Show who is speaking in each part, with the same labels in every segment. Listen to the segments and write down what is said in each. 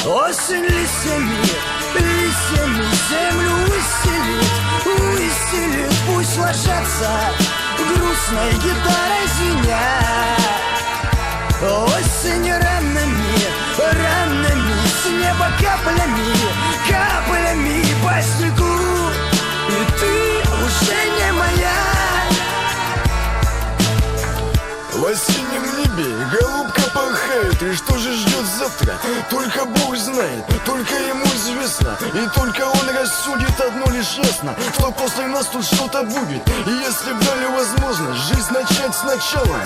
Speaker 1: Осень листьями, листьями землю исцелит, пусть ложатся грустной гитарой звеня. Осень ранами, ранами, с неба каплями, каплями по снегу. И ты уже не моя.
Speaker 2: В осеннем небе голубка порхает. И что же ждет завтра? Только Бог знает, только ему известно. И только он рассудит одно лишь ясно, что после нас тут что-то будет. И если б дали возможность жизнь начать сначала,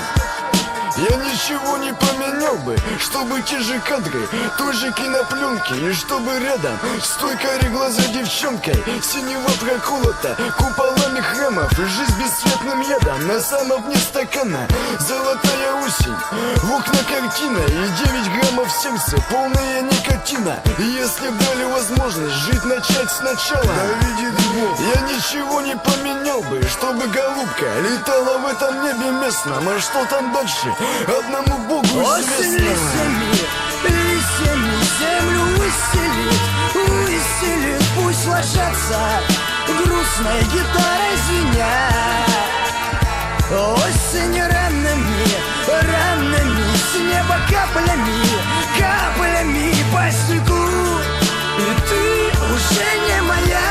Speaker 2: я ничего не поменял бы, чтобы те же кадры, той же кинопленки. И чтобы рядом с той кареглазой девчонкой синева проколота куполами храмов. И жизнь бесцветным ядом на самом дне стакана. Золотая осень, в окна картина. И 9 граммов сердца, полная никотина. И если б дали возможность жить начать сначала, да видит Бог, я ничего не поменял бы, чтобы голубка летала в этом небе местном. А что там дальше? Одному Богу известно.
Speaker 1: Осень листьями, листьями землю исцелит, пусть ложатся грустной гитарой звеня. Осень ранами, ранами, с неба каплями, каплями по снегу. И ты уже не моя.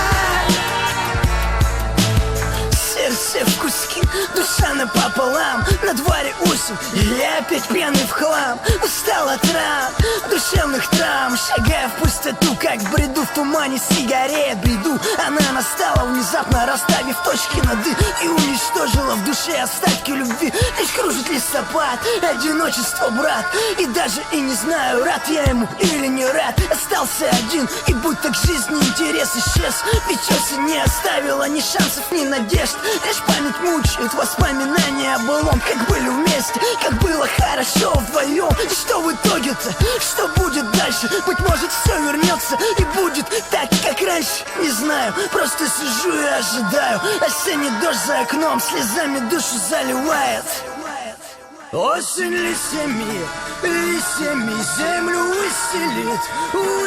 Speaker 1: Сердце в куски, душа напополам. На дворе осень, и я опять пьяный в хлам. Устал от ран, душевных травм. Шагая в пустоту, как в бреду, в тумане сигарет бреду. Она настала внезапно, расставив точки над «и», и уничтожила в душе остатки любви. Лишь кружит листопад, одиночество, брат. И даже и не знаю, рад я ему или не рад. Остался один, и будто к жизни интерес исчез. Ведь осень не оставила ни шансов, ни надежд. Лишь память мучает, воспоминания о былом. Как были вместе, как было хорошо вдвоем. И что в итоге-то, что будет дальше? Быть может все вернется и будет так, как раньше. Не знаю, просто сижу и ожидаю. Осенний дождь за окном слезами душу заливает. Осень листьями, листьями землю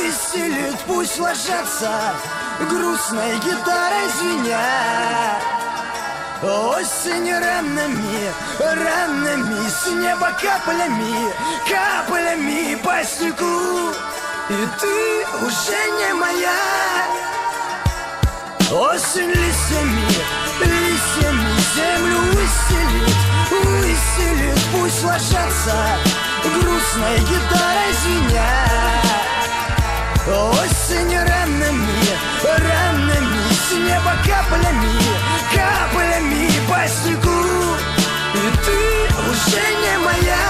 Speaker 1: исцелит, пусть ложатся грустной гитарой звеня. Осень ранами, ранами, с неба каплями, каплями по снегу. И ты уже не моя. Осень листьями, листьями землю исцелит, пусть ложатся грустной гитарой звеня. Осень ранами, ранами, с неба каплями, каплями по снегу. И ты уже не моя.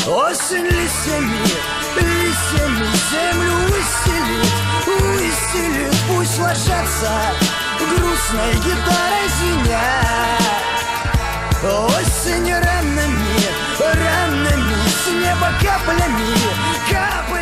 Speaker 1: Осень листьями, листьями землю исцелит, пусть ложатся грустной гитарой звеня. Осень ранами, ранами, с неба каплями, каплями.